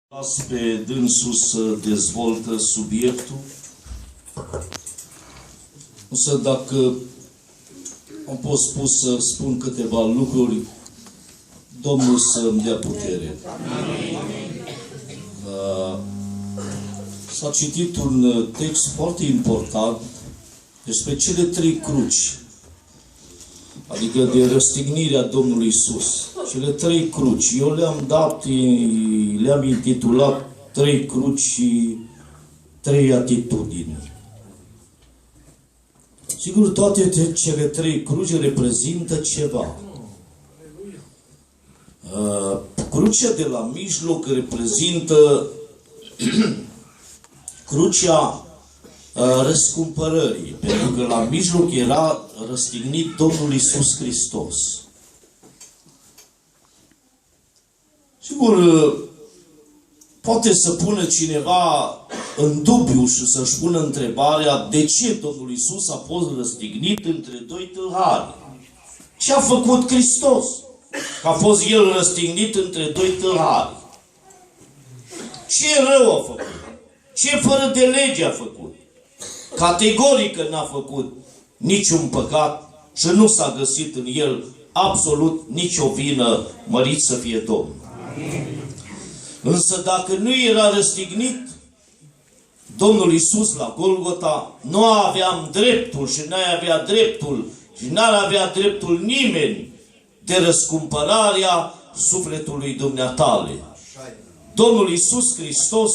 Las pe dânsul să dezvoltă subiectul. Însă dacă am fost pus să spun câteva lucruri, Domnul să-mi dea putere. S-a citit un text foarte important despre cele trei cruci, adică de răstignirea Domnului Iisus. Cele trei cruci. Eu le-am intitulat trei cruci și trei atitudini. Sigur, toate cele trei cruci reprezintă ceva. Crucea de la mijloc reprezintă crucea răscumpărării, pentru că la mijloc era răstignit Domnul Iisus Hristos. Sigur, poate să pună cineva în dubiu și să-și pună întrebarea de ce Domnul Iisus a fost răstignit între doi tâlhari. Ce a făcut Hristos? Că a fost El răstignit între doi tâlhari. Ce rău a făcut? Ce fără de lege a făcut? Categoric că n-a făcut niciun păcat și nu s-a găsit în El absolut nicio vină, mărit să fie Domnul. Însă dacă nu era răstignit Domnul Iisus la Golgota, nu aveam dreptul și n-ai avea dreptul și n-ar avea dreptul nimeni de răscumpărarea sufletului dumneatale. Domnul Iisus Hristos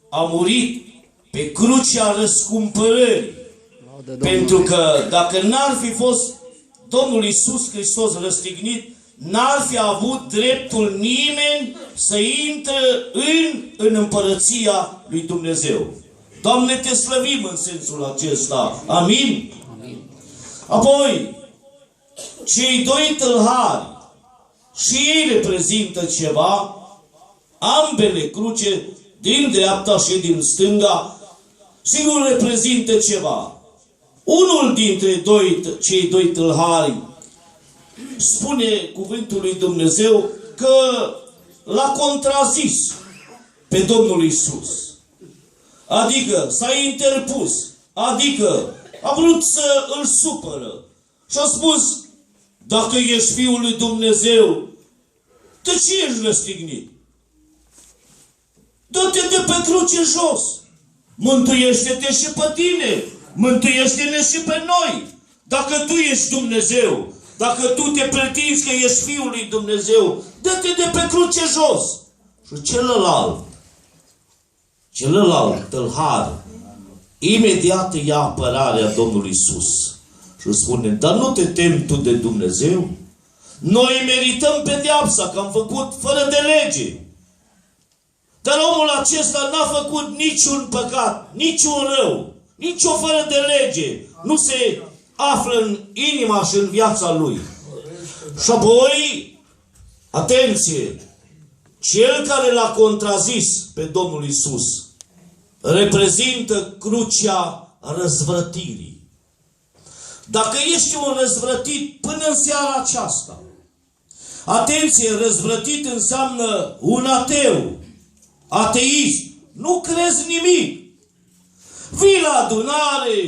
a murit pe crucea răscumpărării. Pentru că dacă n-ar fi fost Domnul Iisus Hristos răstignit, n-ar fi avut dreptul nimeni să intre în împărăția lui Dumnezeu. Doamne, te slăvim în sensul acesta. Amin? Amin. Apoi, cei doi tâlhari, și ei reprezintă ceva, ambele cruce, din dreapta și din stânga, sigur reprezintă ceva. Unul dintre cei doi tâlhari spune cuvântul lui Dumnezeu că l-a contrazis pe Domnul Iisus. Adică s-a interpus. Adică a vrut să îl supără. Și a spus, dacă ești Fiul lui Dumnezeu, de ce ești răstignit? Dă-te de pe cruce jos. Mântuiește-te și pe tine. Mântuiește-ne și pe noi. Dacă tu ești Dumnezeu, dacă tu te pretinzi că ești Fiul lui Dumnezeu, dă-te de pe cruce jos. Și celălalt tâlhar, imediat ia apărarea Domnului Iisus și spune, dar nu te temi tu de Dumnezeu? Noi merităm pedeapsa, că am făcut fără de lege. Dar omul acesta n-a făcut niciun păcat, niciun rău, nicio fără de lege. Nu se află în inima și în viața lui. Și apoi, atenție, cel care l-a contrazis pe Domnul Iisus reprezintă crucea răzvrătirii. Dacă ești un răzvrătit până în seara aceasta, atenție, răzvrătit înseamnă un ateu, ateist, nu crezi nimic. Vii la adunare,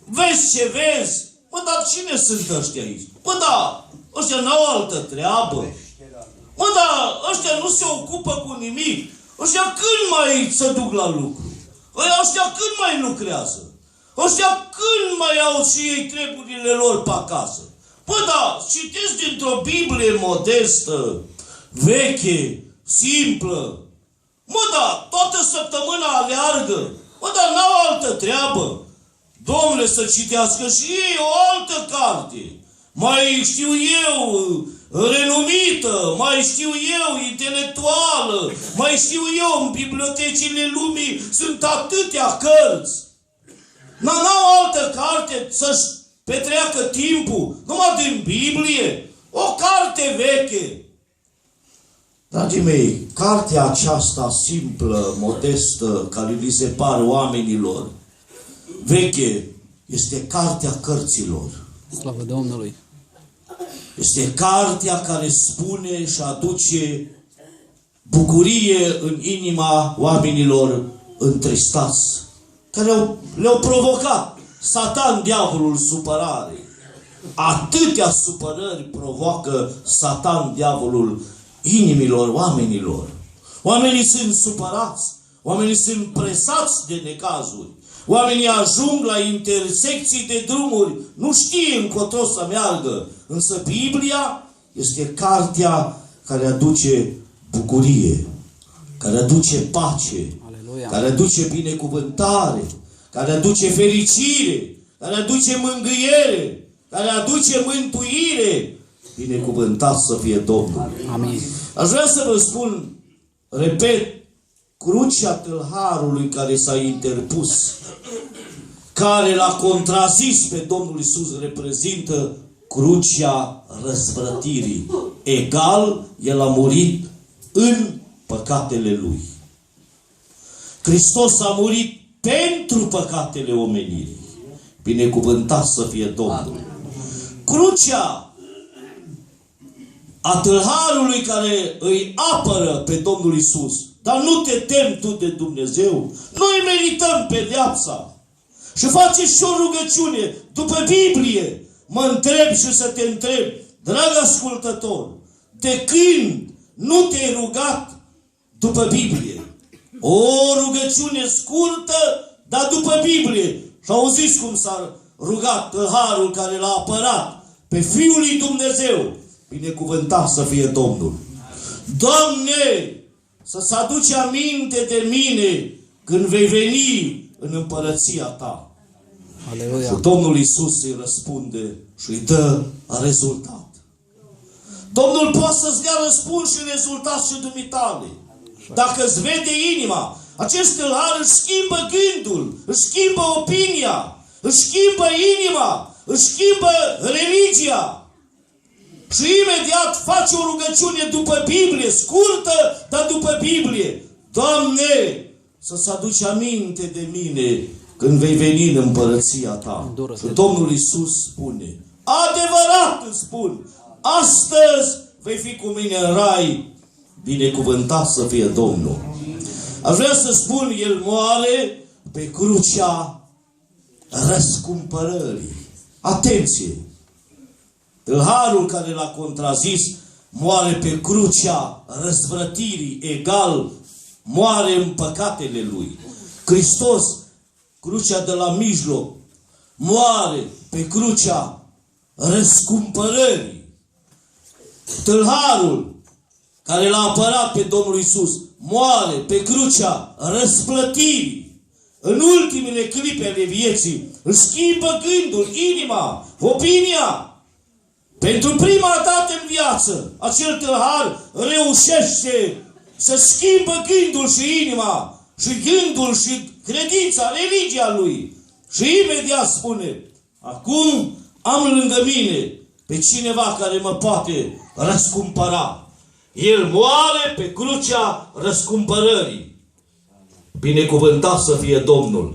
vezi ce vezi. Mă, dar cine sunt ăștia aici? Mă, da, ăștia n-au altă treabă. Mă, da, ăștia nu se ocupă cu nimic. Ăștia când mai se duc la lucru? Ăștia când mai lucrează? Ăștia când mai au și ei treburile lor pe acasă? Mă, da, citesc dintr-o Biblie modestă, veche, simplă. Mă, da, toată săptămâna aleargă. Mă, dar n-au altă treabă. Domnule, să citească și ei o altă carte. Mai știu eu, renumită, mai știu eu, intelectuală, mai știu eu, în bibliotecile lumii sunt atâtea cărți. N-au altă carte să-și petreacă timpul, numai din Biblie. O carte veche. Dragii mei, cartea aceasta simplă, modestă, care li se pare oamenilor, veche, este cartea cărților. Slavă Domnului! Este cartea care spune și aduce bucurie în inima oamenilor întristați, care le-au provocat Satan, diavolul, supărare. Atâtea supărări provoacă Satan, diavolul, inimilor oamenilor. Oamenii sunt supărați, oamenii sunt presați de necazuri, oamenii ajung la intersecții de drumuri, nu știe încotro să meargă, însă Biblia este cartea care aduce bucurie, care aduce pace, Aleluia. care aduce binecuvântare, care aduce fericire, care aduce mângâiere, care aduce mântuire. Binecuvântat să fie Domnul. Amin. Aș vrea să vă spun, repet, crucea tâlharului care s-a interpus, care l-a contrazis pe Domnul Iisus, reprezintă crucea răsplătirii. Egal, El a murit în păcatele Lui. Hristos a murit pentru păcatele omenirii. Binecuvântat să fie Domnul. Crucea a tâlharului care îi apără pe Domnul Iisus. Dar nu te temi tu de Dumnezeu. Noi merităm pedeapsa. Și faceți și o rugăciune după Biblie. Mă întreb și să te întreb, drag ascultător, de când nu te-ai rugat după Biblie? O rugăciune scurtă, dar după Biblie. Și auziți cum s-a rugat tâlharul care l-a apărat pe Fiul lui Dumnezeu. Binecuvântat să fie Domnul. Doamne, să-ți aduci aminte de mine când vei veni în împărăția Ta. Aleluia. Și Domnul Iisus îi răspunde și îi dă rezultat. Domnul poate să-ți dea răspuns și rezultat și dumitale. Dacă îți vede inima, acest tâlhar își schimbă gândul, își schimbă opinia, își schimbă inima, își schimbă religia. Și imediat face o rugăciune după Biblie, scurtă, dar după Biblie. Doamne, să-ți aduci aminte de mine când vei veni în împărăția Ta. Și Domnul Iisus spune, adevărat îți spun, astăzi vei fi cu mine în rai. Binecuvântat să fie Domnul. Aș vrea să spun, El moare pe crucea răscumpărării. Atenție! Tâlharul care l-a contrazis moare pe crucea răsvrătirii, egal, moare în păcatele lui. Hristos, crucea de la mijloc, moare pe crucea răscumpărării. Tâlharul care l-a apărat pe Domnul Iisus moare pe crucea răsplătirii. În ultimele clipe ale vieții își schimbă gândul, inima, opinia. Pentru prima dată în viață, acel tâlhar reușește să schimbă gândul și inima, și gândul și credința, religia lui. Și imediat spune, acum am lângă mine pe cineva care mă poate răscumpăra. El moare pe crucea răscumpărării. Binecuvântat să fie Domnul.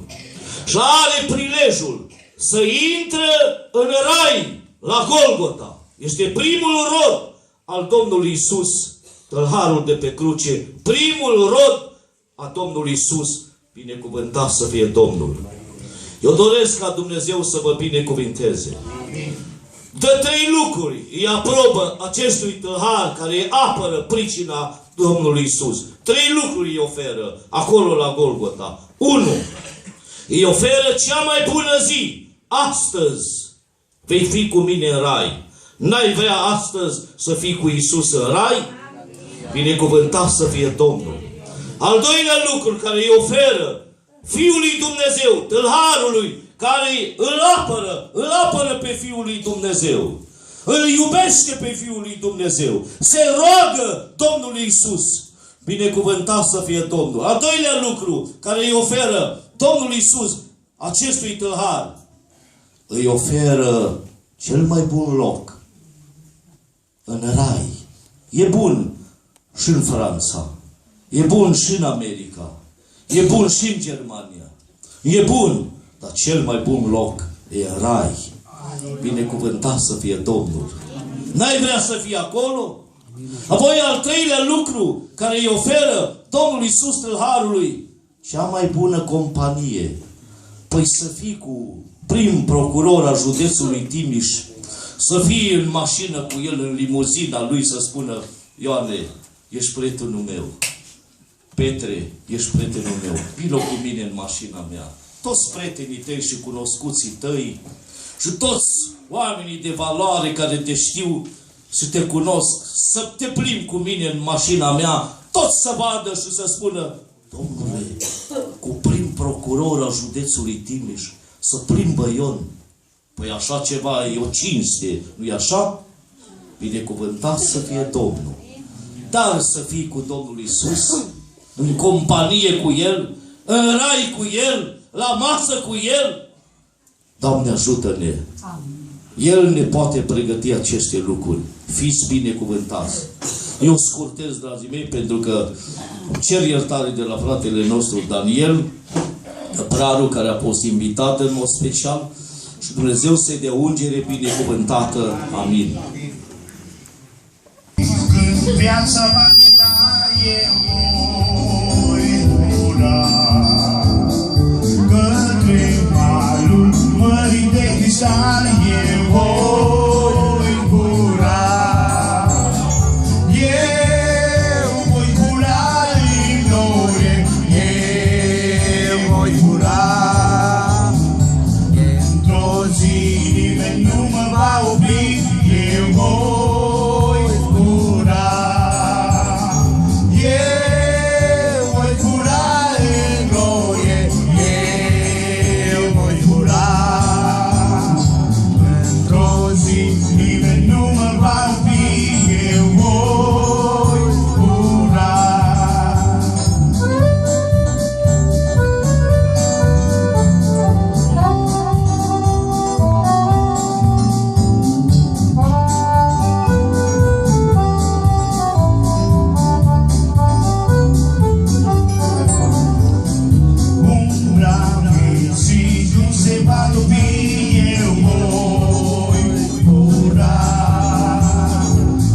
Și are prilejul să intre în rai la Golgota. Este primul rod al Domnului Iisus, tâlharul de pe cruce. Primul rod a Domnului Iisus. Binecuvântat să fie Domnul. Eu doresc ca Dumnezeu să vă binecuvinteze. Dă trei lucruri îi aprobă acestui tâlhar care îi apără pricina Domnului Iisus. Trei lucruri îi oferă acolo la Golgota. 1. Îi oferă cea mai bună zi. Astăzi vei fi cu mine în rai. N-ai vrea astăzi să fii cu Iisus în rai? Binecuvântat să fie Domnul. Al doilea lucru care îi oferă Fiul lui Dumnezeu, tâlharului, care îl apără pe Fiul lui Dumnezeu. Îl iubește pe Fiul lui Dumnezeu. Se roagă Domnului Iisus. Binecuvântat să fie Domnul. Al doilea lucru care îi oferă Domnul Iisus acestui tâlhar, îi oferă cel mai bun loc în rai. E bun și în Franța. E bun și în America. E bun și în Germania. E bun, dar cel mai bun loc e în rai. Binecuvântat să fie Domnul. N-ai vrea să fii acolo? Apoi al treilea lucru care îi oferă Domnul Iisus tâlharului, cea mai bună companie. Păi să fii cu prim procuror al județului Timiș, să fii în mașină cu el, în limuzina lui, să spună: Ioane, ești prietenul meu. Petre, ești prietenul meu. Vino cu mine în mașina mea. Toți prietenii tăi și cunoscuții tăi și toți oamenii de valoare care te știu și te cunosc, să te plimbi cu mine în mașina mea, toți să vadă și să spună: Domnule, cu prim procuror al județului Timiș, să plimbă Ion. Păi așa ceva e o cinste, nu-i așa? Binecuvântat să fie Domnul. Dar să fii cu Domnul Iisus, în companie cu El, în rai cu El, la masă cu El. Doamne, ajută-ne! El ne poate pregăti aceste lucruri. Fiți binecuvântați! Eu scurtez, dragii mei, pentru că cer iertare de la fratele nostru Daniel, Praru, care a fost invitat în mod special, și Dumnezeu să-i dea ungere binecuvântată. Amin. Când viața va înceta, eu voi ura către malul mării de cristal, eu voi ura. Eu voi ura în glorie, eu voi ura. Într-o zi nimeni nu mă va opri, eu voi ura. Eu voi ura în glorie, eu voi ura. Într-o zi nimeni nu mă va opri, eu voi ura. Umbra vieții nu se va topi, eu voi ura.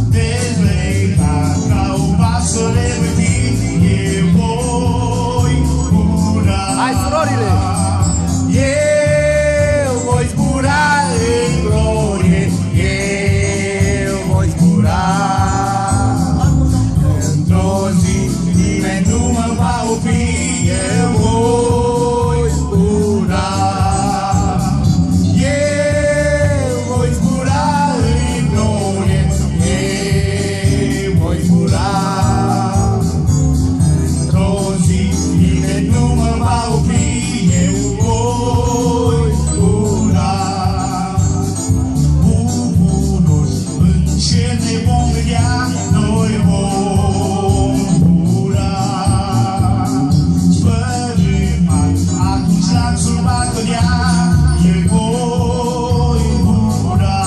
Dezlegat ca o pasăre pe tine, eu voi ura. Hai, surorile! Eu voi zbura în glorie, eu voi zbura. Într-o zi nimeni nu mă va opri, eu voi zbura. Eu voi zbura în glorie, eu voi zbura. Într-o zi nimeni nu mă va opri, eu voi ura. Bucuros în cer ne vom vedea, noi vom ura. Spărâmat, atunci lanțul va cădea, eu voi ura.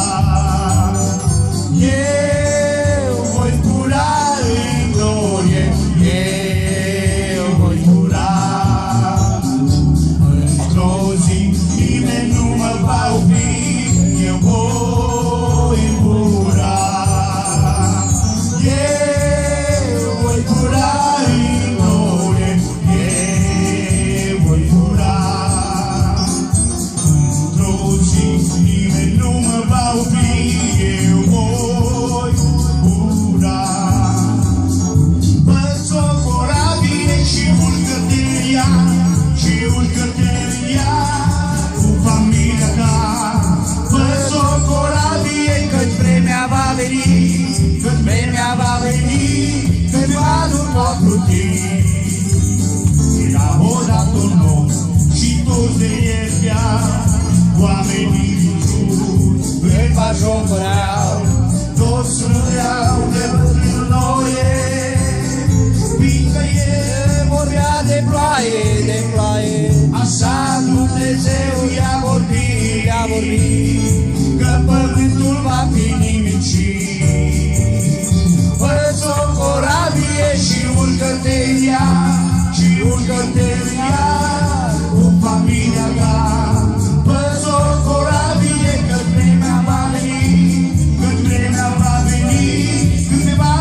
Eu voi ura în glorie, eu voi ura. Într-o zi nimeni nu mă va opri, eu voi ura. Eu voi ura în glorie, eu voi ura. Într-o zi nimeni nu mă va opri, eu voi ura. Păți o corabie și urcă-te-n-ea, și urcă-te-n-ea cu familia ta. Păți o corabie, căci vremea va veni, căci vremea va veni, când valul va pluti. Era odată un om și toți de iertea, oamenii din jur îi bajocoreau, toți râdeau de noie, fiindcă el vorbea de ploaie, de ploaie. Așa Dumnezeu i-a vorbit, că pământul va fi nimicit. Fă-ți o corabie și urcă-te-n ea, și urcă-te-n ea cu familia ta. Fă-ți o corabie, că vremea va veni, că vremea va veni, când te va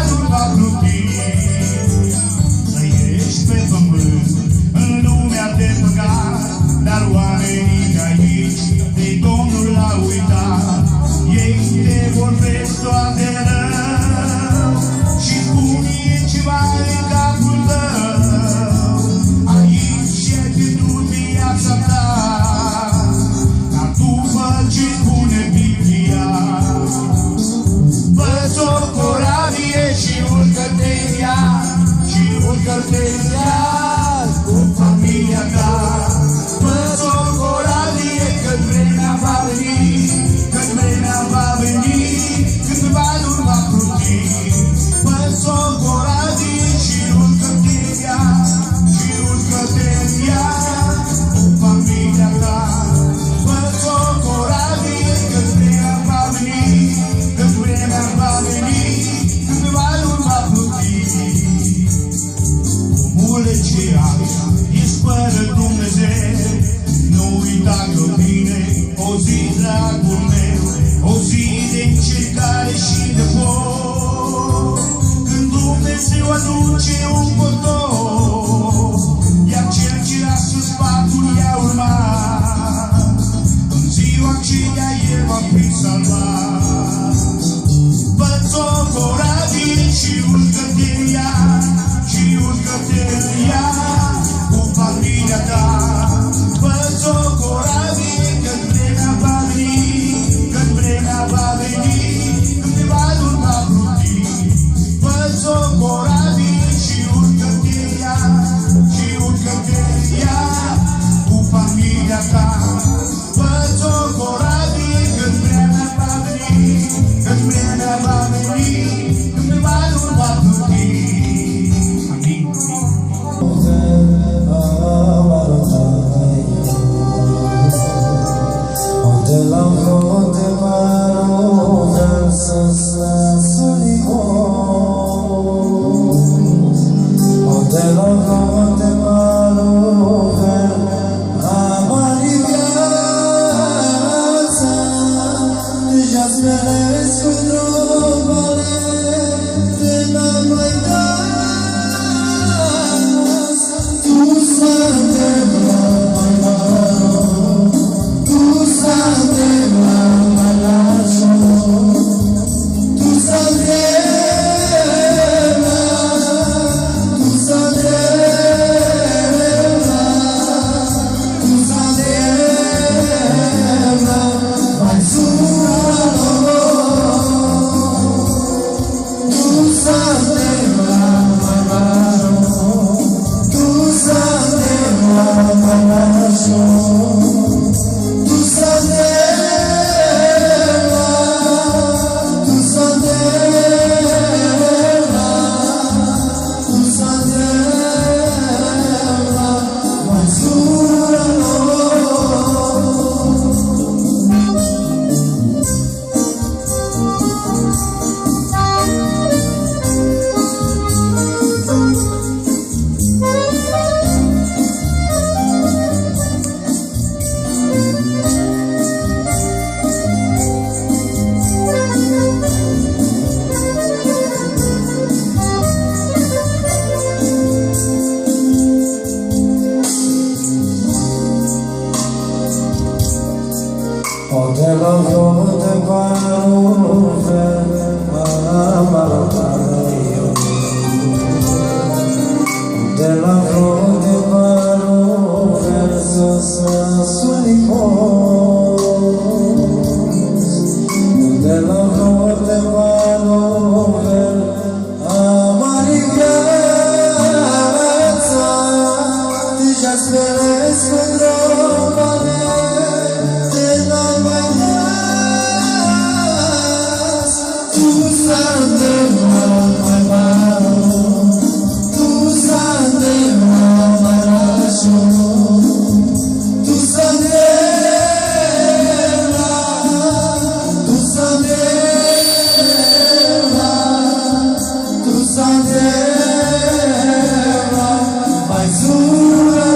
ești fără Dumnezeu. Nu uita că vine o zi, dragul meu, o zi de încercare și de foc, când Dumnezeu aduce un potor, iar cel ce a sus patul i-a urmat, în ziua aceea el va fi salvat. Fă-ți o corabie și urcă-te în ea, și urcă-te în ea cu familia ta. Fă-ți o corabie că-ți vremea va veni, că-ți vremea va veni, când te va urma pluti. Fă-ți o corabie și urcă-te în ea, și urcă-te în ea cu familia ta. Fă-ți o corabie că-ți vremea va veni, că-ți vremea va veni, când te va urma pluti. Mai zura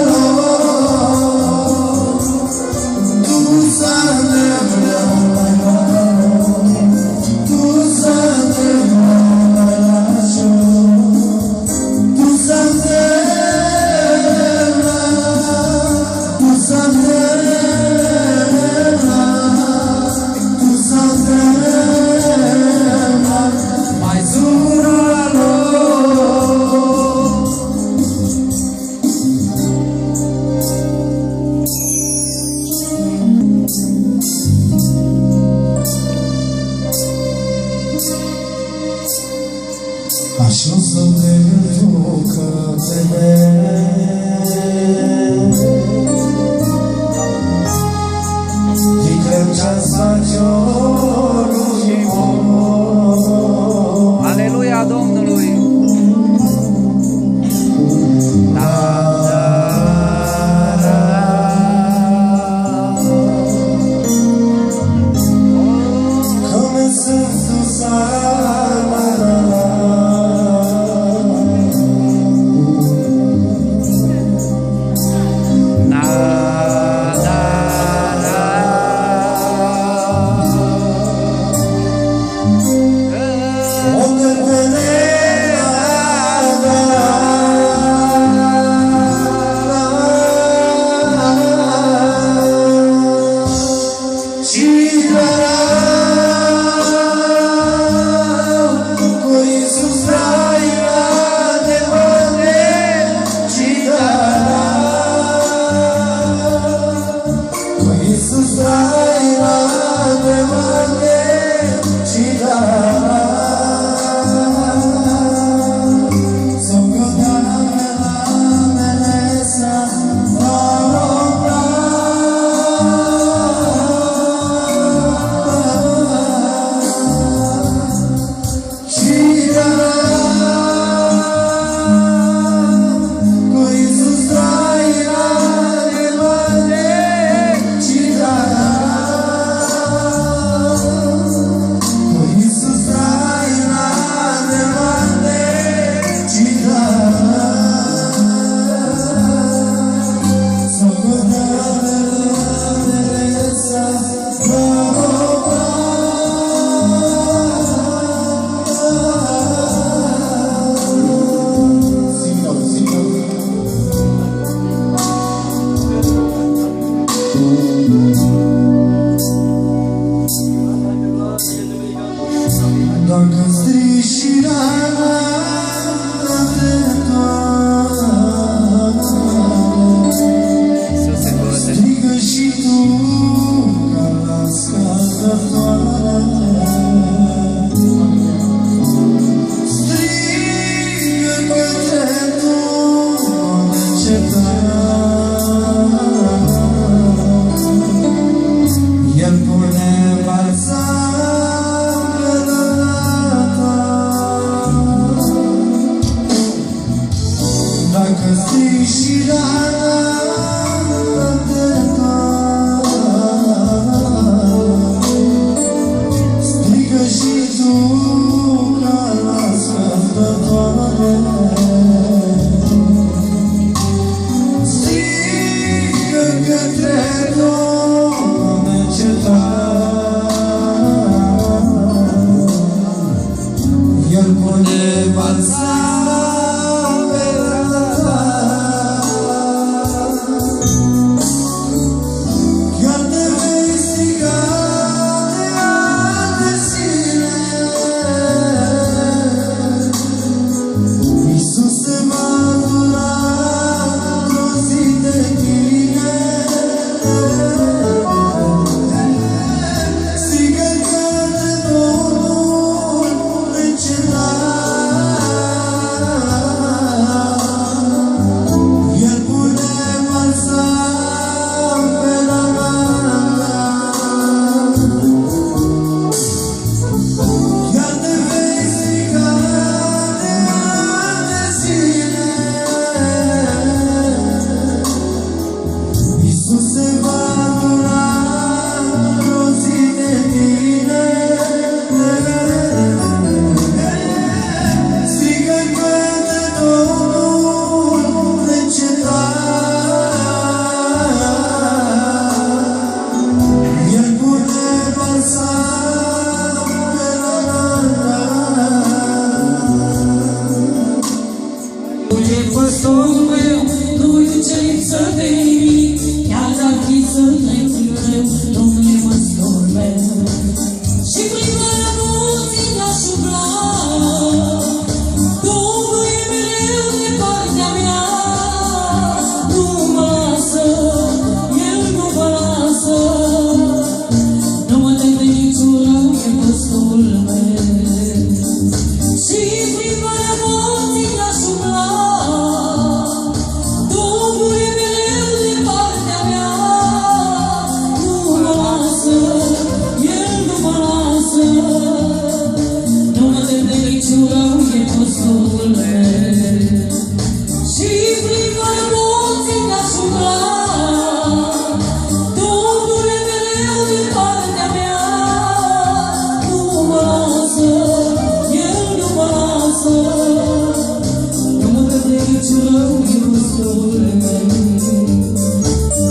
El pune balsam dacă stii și strigă și tu ca la scăpătoare. Strigă către Domnul necetat. El pune balsam pe rana ta. Chiar te vei striga de ani de zile. Iisus se va aduna într-o zi de tine. Strigă către Domnul necetat. El pune balsam pe rana ta. Chiar te vei striga de ani de zile. Iisus se va aduna într-o zi de tine. Strigă către Domnul necetat. El pune balsam pe rana ta. E păstorul meu, nu-i duce lipsă de nimic, chiar dacă să trec prin greu, Domnul e păstorul meu. Și prin marea morții n-aș umbla, Domnul e mereu de partea mea. Nu mă lasă, El nu mă lasă, nu mă tem de niciun rău, e păstorul meu. Și prin marea morții n-aș umbla, Domnul e mereu de partea mea. Nu mă lasă, El nu mă lasă, nu mă tem de niciun rău, e păstorul meu. Și prin marea morții n-aș umbla, Domnul e mereu de partea mea. Nu mă lasă, El nu mă lasă, nu mă tem de niciun rău, e păstorul meu.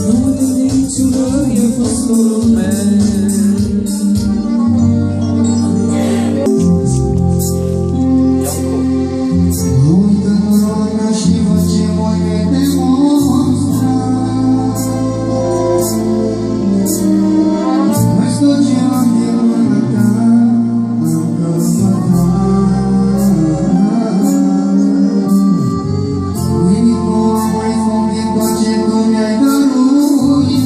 Nu mă tem de niciun rău, e păstorul meu. Uită noroana și văd ce voi demonstra. Vezi tot ce am din mâna ta, am căpătat. Nimic nu am mai făcut din tot ce tu mi-ai dăruit.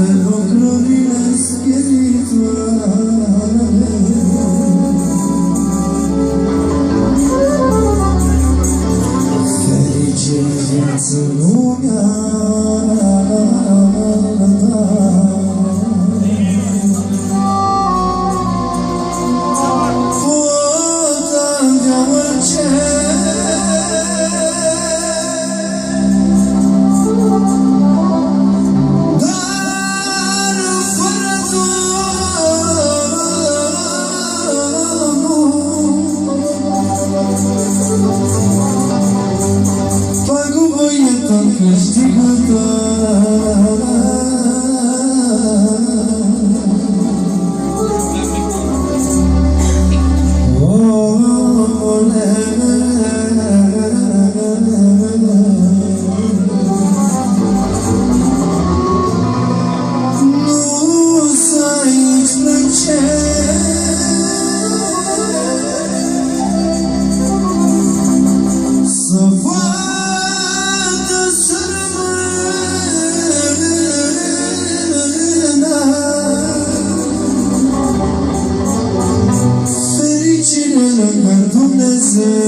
pe lucrurile spirituale. Fericire viață lumea, pot avea orice, dar fără Domnul pagubă e tot câștigător. Nu să-i să vadă să rămână fericire lângă Dumnezeu.